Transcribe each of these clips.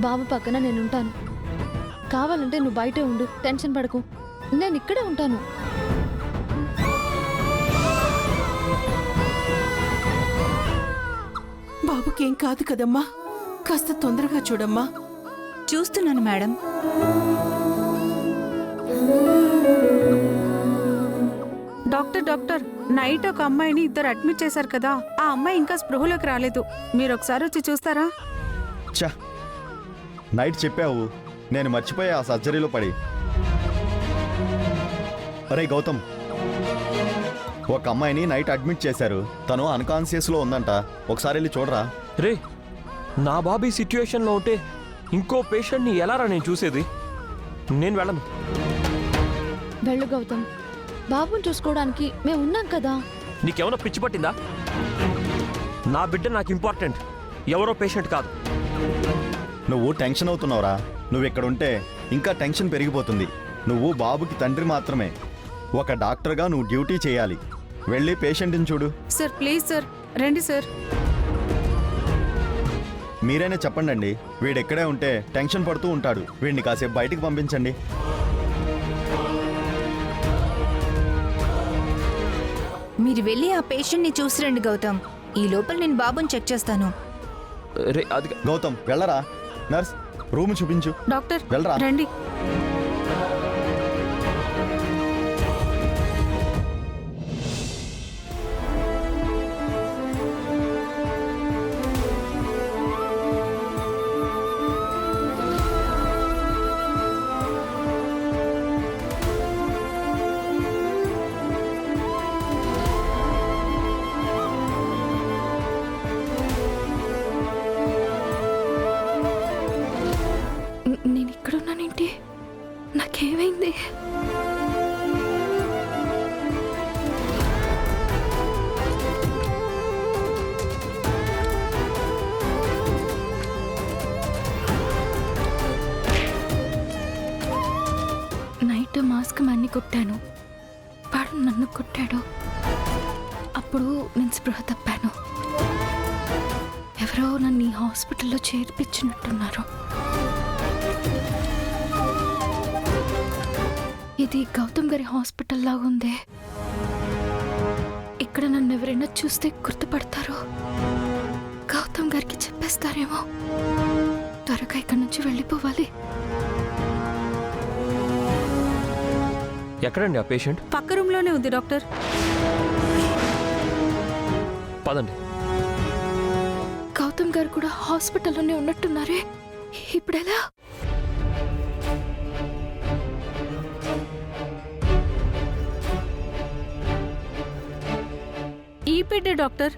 బాబు పక్కన నేనుంటాను. కావాలంటే నువ్వు బయటే ఉండు, టెన్షన్ పడకు. నేను ఇక్కడే ఉంటాను. బాబుకేం కాదు కదమ్మా, కాస్త తొందరగా చూడమ్మా. చూస్తున్నాను మేడం. డాక్టర్ నైట్ ఒక అమ్మాయిని ఇద్దరు అడ్మిట్ చేశారు కదా, ఆ అమ్మాయి ఇంకా స్పృహలోకి రాలేదు. మీరు ఒకసారి వచ్చి చూస్తారా? చా, నైట్ చెప్పావు, నేను మర్చిపోయా ఆ సర్జరీలో పడి. అరే గౌతమ్, ఒక అమ్మాయిని నైట్ అడ్మిట్ చేశారు. తను అన్కాన్షియస్లో ఉందంట. ఒకసారి వెళ్ళి చూడరా. రే, నా బాబీ సిచ్యుయేషన్లో ఉంటే ఇంకో పేషెంట్ని ఎలారా నేను చూసేది? నేను వెళ్ళను. వెళ్ళు గౌతమ్, బాబుని చూసుకోవడానికి మేము ఉన్నాం కదా. నీకేమైనా పిచ్చి పట్టిందా? నా బిడ్డ నాకు ఇంపార్టెంట్, ఎవరో పేషెంట్ కాదు. నువ్వు టెన్షన్ అవుతున్నావురా. నువ్వు ఇక్కడ ఉంటే ఇంకా టెన్షన్ పెరిగిపోతుంది. నువ్వు బాబుకి తండ్రి మాత్రమే. ఒక డాక్టర్గా నువ్వు డ్యూటీ చేయాలి. వెళ్ళి పేషెంట్ని చూడు. సార్ ప్లీజ్ సార్, రండి సార్. మీరైనా చెప్పండి. వీడెక్కడే ఉంటే టెన్షన్ పడుతూ ఉంటాడు. వీడిని కాసేపు బయటికి పంపించండి. మీరు వెళ్ళి ఆ పేషెంట్ని చూసిరండి గౌతమ్. ఈ లోపల నేను బాబుని చెక్ చేస్తాను. రే అది గౌతమ్ వెళ్ళరా. నర్స్, రూమ్ చూపించు. డాక్టర్ వెళ్ళరా. రండి. నేను ఇక్కడున్నానేంటి? నాకేమైంది? నైట్ మాస్క్ మన్ని కొట్టాను, వాడు నన్ను కొట్టాడు. అప్పుడు నేను స్పృహ తప్పాను. ఎవరో నన్ను ఈ హాస్పిటల్లో చేర్పించినట్టున్నారు. ఇది గౌతమ్ గారి హాస్పిటల్ లాగా ఉందే. ఇక్కడ నన్ను ఎవరైనా చూస్తే గుర్తుపడతారో, గౌతమ్ గారికి చెప్పేస్తారేమో. త్వరగా ఇక్కడి నుంచి వెళ్ళిపోవాలి. ఎక్కడండి ఆ పేషెంట్? పక్క రూమ్లోనే ఉంది డాక్టర్. పదండి. గౌతమ్ గారు కూడా హాస్పిటల్లోనే ఉన్నట్టున్నారే. ఇప్పుడెలా? ఈ బిడ్డే డాక్టర్.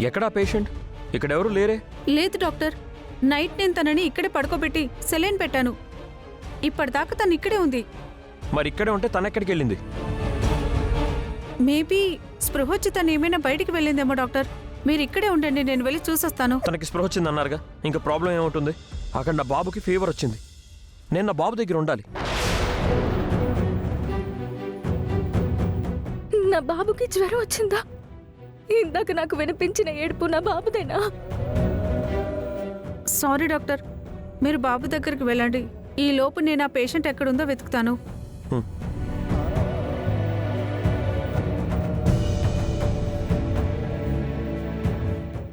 ఎక్కడా పేషెంట్? ఇక్కడ ఎవరు లేరే. లేదు డాక్టర్, నైట్ నేను తనని ఇక్కడే పడుకోబెట్టి సెలైన్ పెట్టాను. ఇప్పటిదాకా తను ఇక్కడే ఉంది. మరి ఇక్కడే ఉంటే తన ఎక్కడికి వెళ్ళింది? మేబీ స్పృహ వచ్చి తను ఏమైనా బయటికి వెళ్ళిందేమో డాక్టర్. మీరు ఇక్కడే ఉండండి, నేను వెళ్ళి చూసొస్తాను. తనకి స్పృహ వచ్చింది అన్నారుగా, ఇంకా ప్రాబ్లం ఏముంటుంది? అక్కడ నా బాబుకి ఫీవర్ వచ్చింది. నేను నా బాబు దగ్గర ఉండాలి. నా బాబుకి జ్వరం వచ్చిందా? ఇందాక నాకు వినిపించిన ఏడుపు నా బాబుదేనా? సారీ డాక్టర్, మీరు బాబు దగ్గరికి వెళ్ళండి. ఈ లోపు నేను ఆ పేషెంట్ ఎక్కడుందో వెతుకుతాను.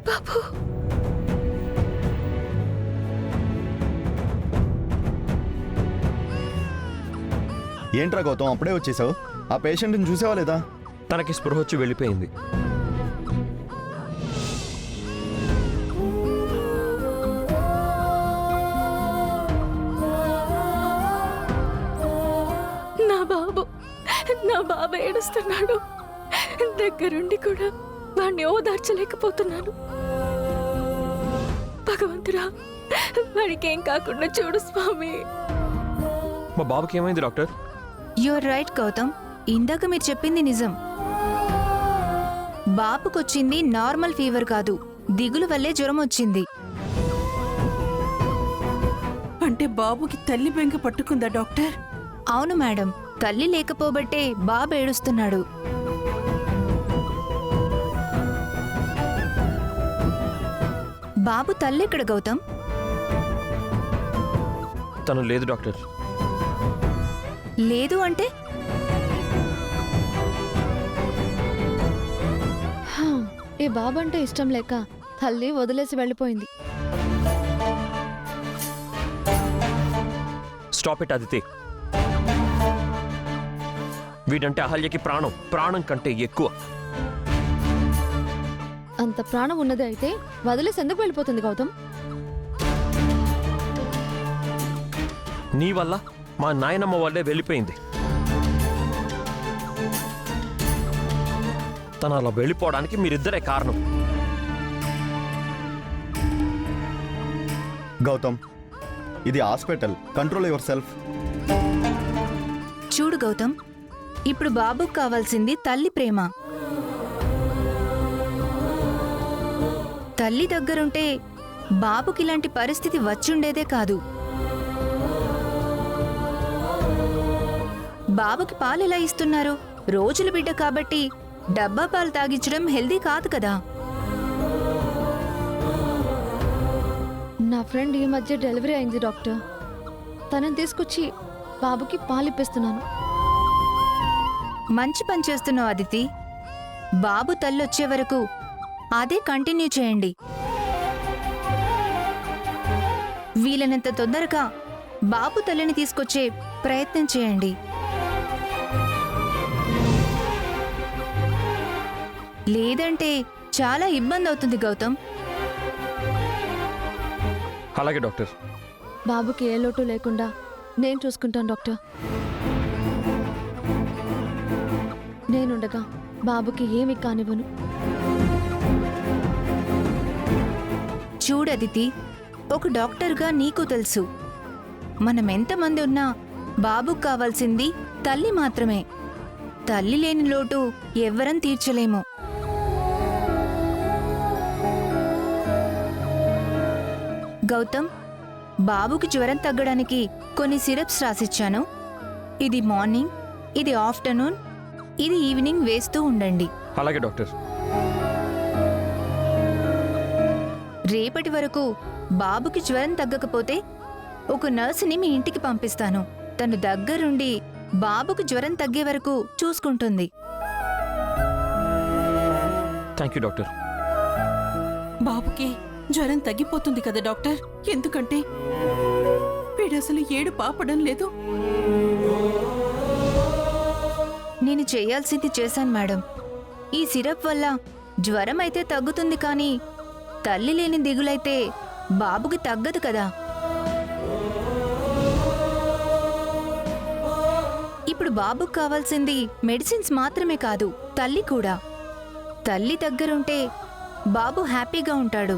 బాబు, ఏంట్రా గౌతమ్, అప్పుడే వచ్చేసావు? ఆ పేషెంట్ని చూసావా లేదా? తనకి స్పృహ వచ్చి వెళ్ళిపోయింది. నా బాబు ఏడుస్తున్నాడు. దగ్గరుండి కూడా వాడిని ఓదార్చలేకపోతున్నాను. భగవంతురా, వాడికి ఏం కాకుండా చూడు స్వామి. మా బాబుకి ఏమైంది డాక్టర్? యూఆర్ రైట్ గౌతమ్, ఇందాక మీరు చెప్పింది నిజం. బాబుకొచ్చింది నార్మల్ ఫీవర్ కాదు, దిగులు వల్లే జ్వరం వచ్చింది. అంటే బాబుకి తల్లి బెంగ పట్టుకుందా డాక్టర్? అవును మేడం, తల్లి లేకపోబట్టే బాబు ఏడుస్తున్నాడు. బాబు తల్లెక్కడ గౌతమ్? తను లేదు డాక్టర్. లేదు అంటే హా, ఈ బాబు అంటే ఇష్టం లేక తల్లి వదిలేసి వెళ్ళిపోయింది. Stop it Aditi. వీడంటే అహల్యకి ప్రాణం, ప్రాణం కంటే ఎక్కువ. అంత ప్రాణం ఉన్నది అయితే వదిలేసి ఎందుకు వెళ్ళిపోతుంది గౌతమ్? నీ వల్ల మా నాయనమ్మ వల్లే వెళ్ళిపోయింది. తను అలా వెళ్ళిపోవడానికి మీరిద్దరే కారణం. గౌతమ్, ఇది హాస్పిటల్, కంట్రోల్ యువర్ సెల్ఫ్. చూడు గౌతమ్, ఇప్పుడు బాబుకు కావాల్సింది తల్లి ప్రేమ. తల్లి దగ్గరుంటే బాబుకి ఇలాంటి పరిస్థితి వచ్చుండేదే కాదు. బాబుకి పాలు ఎలా ఇస్తున్నారు? రోజుల బిడ్డ కాబట్టి డబ్బా పాలు తాగించడం హెల్దీ కాదు కదా. నా ఫ్రెండ్ ఈ మధ్య డెలివరీ అయింది డాక్టర్. తనని తీసుకొచ్చి బాబుకి పాలిప్పిస్తున్నాను. మంచి పని చేస్తున్నావు అదితి. బాబు తల్లొచ్చే వరకు అదే కంటిన్యూ చేయండి. వీలైనంత తొందరగా బాబు తల్లిని తీసుకొచ్చే ప్రయత్నం చేయండి. లేదంటే చాలా ఇబ్బంది అవుతుంది గౌతమ్. అలాగే డాక్టర్. బాబుకి ఏ లోటు లేకుండా నేను చూసుకుంటాను డాక్టర్. నేనుండగా బాబుకి ఏమి కానివ్వను. చూడదితి, ఒక డాక్టర్గా నీకు తెలుసు, మనం ఎంతమంది ఉన్నా బాబుకు కావాల్సింది తల్లి మాత్రమే. తల్లి లేని లోటు ఎవ్వరం తీర్చలేము. గౌతమ్, బాబుకి జ్వరం తగ్గడానికి కొన్ని సిరప్స్ రాసిచ్చాను. ఇది మార్నింగ్, ఇది ఆఫ్టర్నూన్, ఇది ఈవినింగ్ వేస్తూ ఉండండి. అలాగే డాక్టర్. రేపటి వరకు బాబుకి జ్వరం తగ్గకపోతే ఒక నర్సుని మీ ఇంటికి పంపిస్తాను. తను దగ్గరుండి బాబుకి జ్వరం తగ్గే వరకు చూసుకుంటుంది. Thank you doctor. బాబుకి జ్వరం తగ్గిపోతుంది కదా డాక్టర్? ఎందుకంటే వీడసలు ఏడు పాపడం లేదు. నేను చేయాల్సింది చేశాను మేడం. ఈ సిరప్ వల్ల జ్వరం అయితే తగ్గుతుంది, కానీ తల్లి లేని దిగులైతే బాబుకి తగ్గదు కదా. ఇప్పుడు బాబుకు కావాల్సింది మెడిసిన్స్ మాత్రమే కాదు, తల్లి కూడా. తల్లి దగ్గరుంటే బాబు హ్యాపీగా ఉంటాడు.